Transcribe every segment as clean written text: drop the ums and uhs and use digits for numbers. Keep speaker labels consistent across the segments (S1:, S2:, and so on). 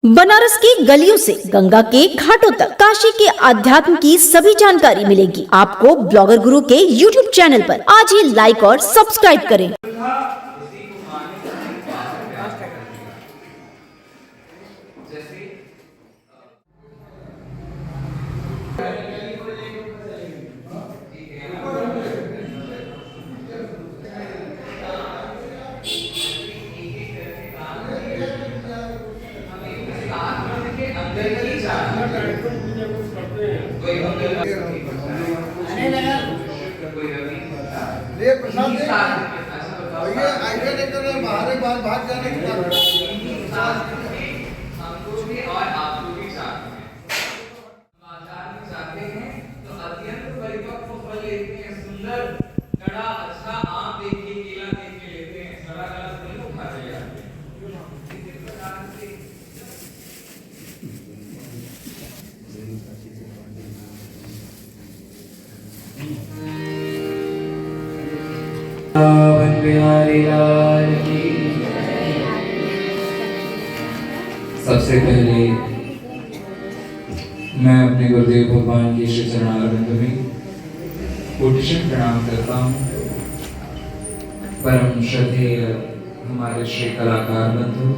S1: बनारस की गलियों से गंगा के घाटों तक काशी के आध्यात्म की सभी जानकारी मिलेगी आपको ब्लॉगर गुरु के YouTube चैनल पर। आज ही लाइक और सब्सक्राइब करें।
S2: ये प्रसाद ये आइडिया लेकर बाहर भाग जाने की
S3: हमको भी और आपको भी चाहते हैं तो अत्यंत परिपक्व फल लेते हैं, सुंदर कड़ा अच्छा आम देख के केला देख के लेते हैं, सड़ा गला फल को खा जाते हैं। इस प्रकार से बिहारी लाल की। सबसे पहले मैं अपने गुरुदेव भगवान की श्री चरणारविंद में कोटिशन प्रणाम करता हूँ। परम श्रद्धेय हमारे श्री कलाकार बंधु,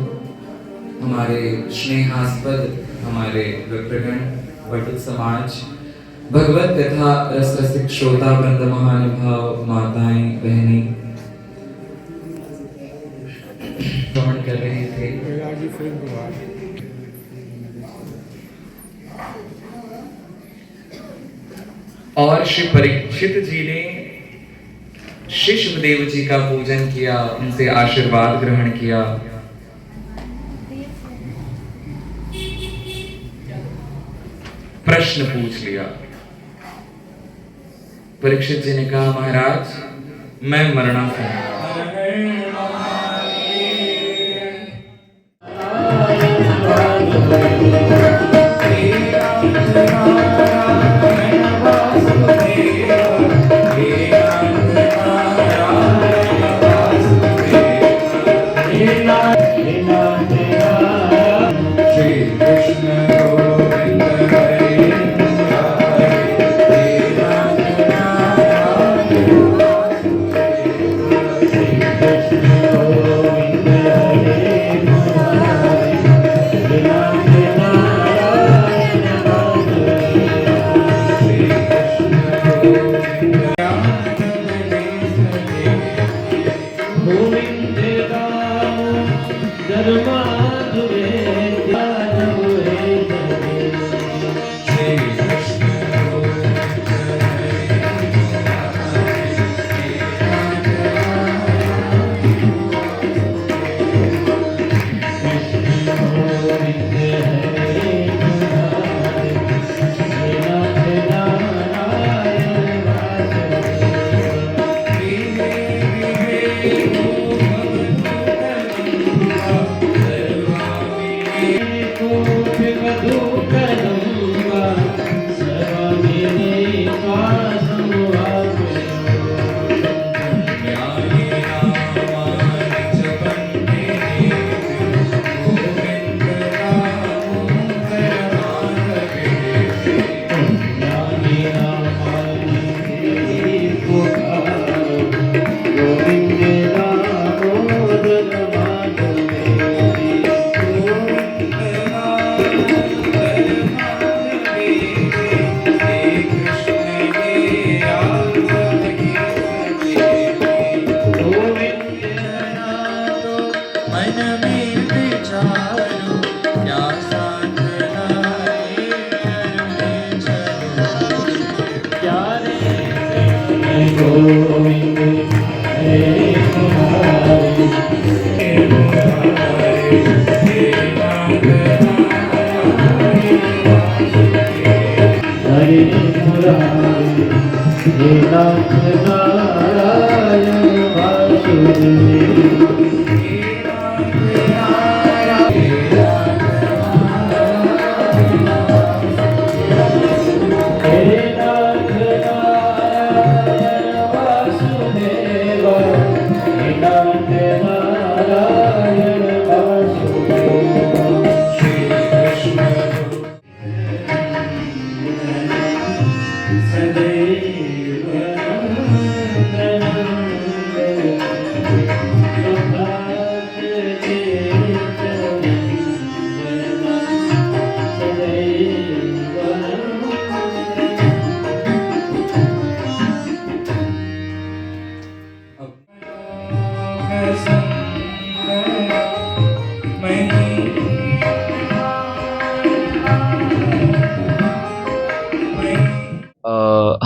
S3: हमारे स्नेहास्पद हमारे वृत्रगण, वटुक समाज, भगवत कथा रस रसिक श्रोता वृंद, महानुभाव, माताएं, बहनें भ्रमण कर रहे थे। और श्री परीक्षित जी ने श्री शुभदेव जी का पूजन किया, उनसे आशीर्वाद ग्रहण किया। प्रश्न पूछ लिया। परीक्षित जी ने कहा, महाराज मैं मरना चाहूंगा।
S2: श्री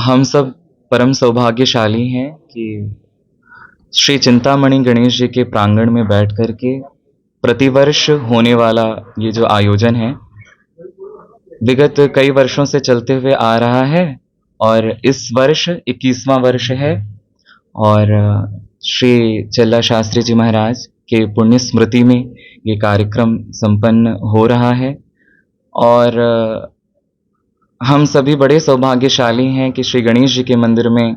S4: हम सब परम सौभाग्यशाली हैं कि श्री चिंतामणि गणेश जी के प्रांगण में बैठ कर के प्रतिवर्ष होने वाला ये जो आयोजन है विगत कई वर्षों से चलते हुए आ रहा है और इस वर्ष 21वां वर्ष है। और श्री चल्ला शास्त्री जी महाराज के पुण्य स्मृति में ये कार्यक्रम संपन्न हो रहा है और हम सभी बड़े सौभाग्यशाली हैं कि श्री गणेश जी के मंदिर में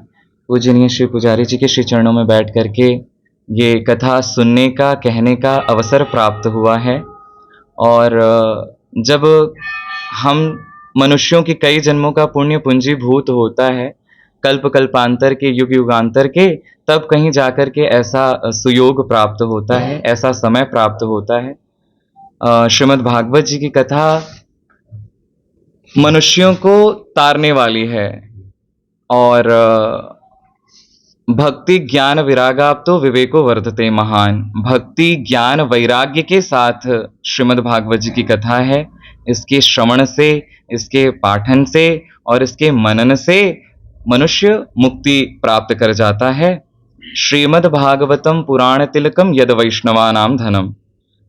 S4: पूजनीय श्री पुजारी जी के श्री चरणों में बैठ करके ये कथा सुनने का कहने का अवसर प्राप्त हुआ है। और जब हम मनुष्यों की कई जन्मों का पुण्य पूंजीभूत होता है कल्प कल्पांतर के युग युगांतर के, तब कहीं जाकर के ऐसा सुयोग प्राप्त होता है, ऐसा समय प्राप्त होता है। श्रीमद् भागवत जी की कथा मनुष्यों को तारने वाली है और भक्ति ज्ञान विरागाप तो विवेको वर्धते महान। भक्ति ज्ञान वैराग्य के साथ श्रीमद् भागवत जी की कथा है। इसके श्रवण से, इसके पाठन से और इसके मनन से मनुष्य मुक्ति प्राप्त कर जाता है। श्रीमद् भागवतम पुराण तिलकम यद वैष्णवानाम धनम।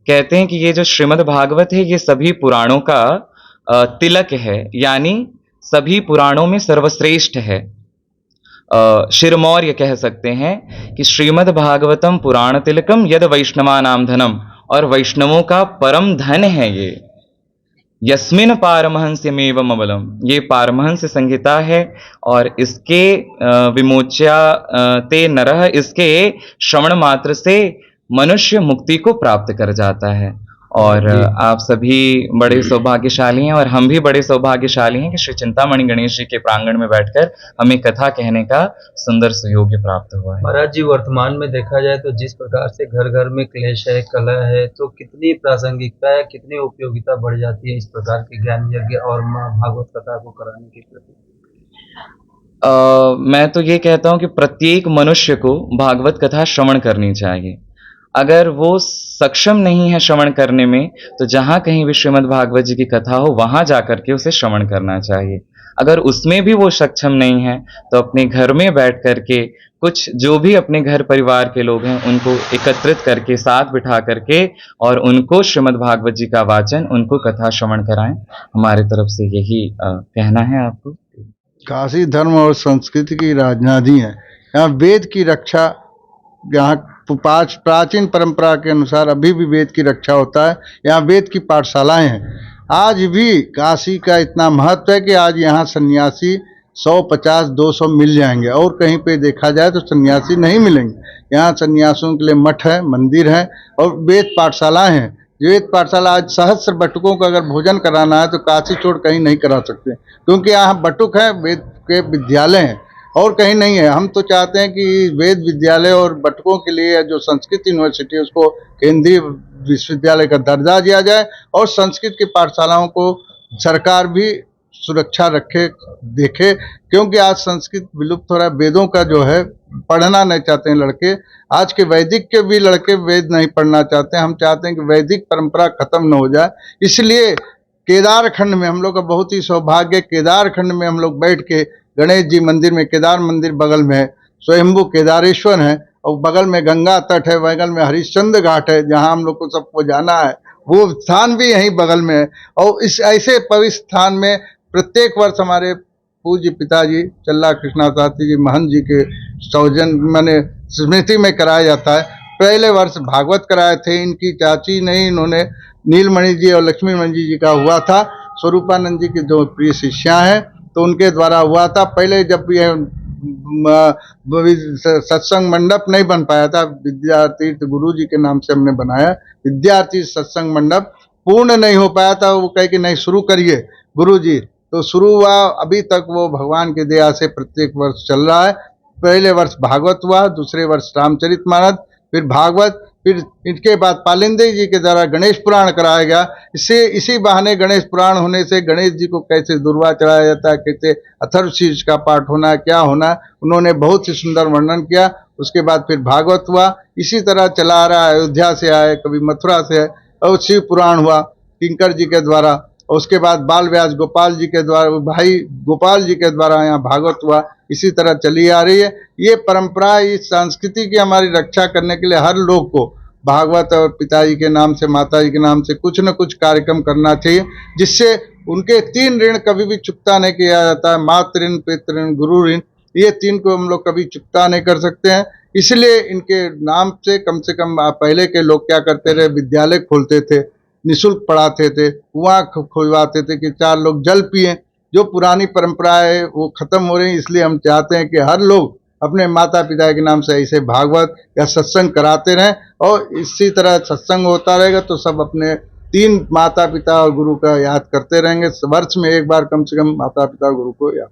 S4: कहते हैं कि ये जो श्रीमद् भागवत है ये सभी पुराणों का तिलक है, यानी सभी पुराणों में सर्वश्रेष्ठ है। शिरमौर्य कह सकते हैं कि श्रीमद् भागवतम पुराण तिलकम यद वैष्णवानाम धनम, और वैष्णवों का परम धन है ये। यस्मिन पारमहंस्यमेवम अबलम, ये पारमहंस संहिता है और इसके विमोच्या ते नरः, इसके श्रवण मात्र से मनुष्य मुक्ति को प्राप्त कर जाता है। और आप सभी बड़े सौभाग्यशाली हैं और हम भी बड़े सौभाग्यशाली हैं कि श्री चिंतामणि गणेश जी के प्रांगण में बैठकर हमें कथा कहने का सुंदर सुयोग प्राप्त हुआ है।
S5: महाराज जी, वर्तमान में देखा जाए तो जिस प्रकार से घर घर में क्लेश है, कलह है, तो कितनी प्रासंगिकता है, कितनी उपयोगिता बढ़ जाती है इस प्रकार के ज्ञान यज्ञ और माँ भागवत कथा को कराने के प्रति।
S4: मैं तो ये कहता हूँ कि प्रत्येक मनुष्य को भागवत कथा श्रवण करनी चाहिए। अगर वो सक्षम नहीं है श्रवण करने में तो जहाँ कहीं भी श्रीमद् भागवत जी की कथा हो वहां जाकर के उसे श्रवण करना चाहिए। अगर उसमें भी वो सक्षम नहीं है तो अपने घर में बैठ करके कुछ जो भी अपने घर परिवार के लोग हैं उनको एकत्रित करके साथ बिठा करके और उनको श्रीमद् भागवत जी का वाचन, उनको कथा श्रवण कराएं। हमारे तरफ से यही कहना है आपको।
S2: काशी धर्म और संस्कृति की राजधानी है। यहाँ वेद की रक्षा, यहाँ प्राचीन परंपरा के अनुसार अभी भी वेद की रक्षा होता है। यहाँ वेद की पाठशालाएं हैं। आज भी काशी का इतना महत्व है कि आज यहाँ सन्यासी 150-200 मिल जाएंगे और कहीं पे देखा जाए तो सन्यासी नहीं मिलेंगे। यहाँ सन्यासियों के लिए मठ है, मंदिर है और वेद पाठशालाएं हैं। वेद पाठशाला आज सहस्र बटुकों को अगर भोजन कराना है तो काशी छोड़ कहीं नहीं करा सकते, क्योंकि यहाँ बटुक है, वेद के विद्यालय हैं और कहीं नहीं है। हम तो चाहते हैं कि वेद विद्यालय और बटुकों के लिए जो संस्कृत यूनिवर्सिटी है उसको केंद्रीय विश्वविद्यालय का दर्जा दिया जाए और संस्कृत की पाठशालाओं को सरकार भी सुरक्षा रखे, देखे, क्योंकि आज संस्कृत विलुप्त हो रहा है। वेदों का जो है पढ़ना नहीं चाहते हैं लड़के। आज के वैदिक के भी लड़के वेद नहीं पढ़ना चाहते हैं। हम चाहते हैं कि वैदिक परंपरा खत्म न हो जाए। इसलिए केदारखंड में हम लोग का बहुत ही सौभाग्य, केदारखंड में हम लोग बैठ के गणेश जी मंदिर में, केदार मंदिर बगल में है, स्वयंभू केदारेश्वर है और बगल में गंगा तट है, बगल में हरिश्चंद्र घाट है जहाँ हम लोग को सबको जाना है, वो स्थान भी यहीं बगल में है। और इस ऐसे पवित्र स्थान में प्रत्येक वर्ष हमारे पूज्य पिताजी चल्ला कृष्णा शास्त्री जी महंत जी के माने स्मृति में कराया जाता है। पहले वर्ष भागवत कराए थे, इनकी चाची नहीं, इन्होंने नीलमणि जी और लक्ष्मीमणि जी का हुआ था। स्वरूपानंद जी की दो प्रिय शिष्या हैं तो उनके द्वारा हुआ था। पहले जब यह सत्संग मंडप नहीं बन पाया था, विद्यातीर्थ गुरु जी के नाम से हमने बनाया विद्यार्थी सत्संग मंडप, पूर्ण नहीं हो पाया था। वो कहे कि नहीं शुरू करिए गुरु जी, तो शुरू हुआ। अभी तक वो भगवान की दया से प्रत्येक वर्ष चल रहा है। पहले वर्ष भागवत हुआ, दूसरे वर्ष रामचरितमानस, फिर भागवत, फिर इनके बाद पालिंदे जी के द्वारा गणेश पुराण कराया गया। इससे इसी बहाने गणेश पुराण होने से गणेश जी को कैसे दुर्वा चढ़ाया जाता है, कैसे अथर्वशीर्ष का पाठ होना है, क्या होना है, उन्होंने बहुत ही सुंदर वर्णन किया। उसके बाद फिर भागवत हुआ, इसी तरह चला आ रहा है। अयोध्या से आए, कभी मथुरा से आए, और शिव पुराण हुआ किंकर जी के द्वारा। और उसके बाद बाल व्यास गोपाल जी के द्वारा, भाई गोपाल जी के द्वारा यहाँ भागवत हुआ, इसी तरह चली आ रही है। ये परंपरा, इस संस्कृति की हमारी रक्षा करने के लिए हर लोग को भागवत और पिताजी के नाम से, माताजी के नाम से कुछ न कुछ कार्यक्रम करना चाहिए, जिससे उनके 3 ऋण कभी भी चुकता नहीं किया जाता है, मातृ ऋण, पितृ ऋण, गुरु ऋण। ये 3 को हम लोग कभी चुकता नहीं कर सकते हैं। इसलिए इनके नाम से कम पहले के लोग क्या करते रहे, विद्यालय खोलते थे, निःशुल्क पढ़ाते थे, कुआं खुलवाते थे कि 4 लोग जल पिए। जो पुरानी परंपरा है वो खत्म हो रही है, इसलिए हम चाहते हैं कि हर लोग अपने माता पिता के नाम से ऐसे भागवत या सत्संग कराते रहें, और इसी तरह सत्संग होता रहेगा तो सब अपने 3 माता पिता और गुरु का याद करते रहेंगे। वर्ष में एक बार कम से कम माता पिता गुरु को याद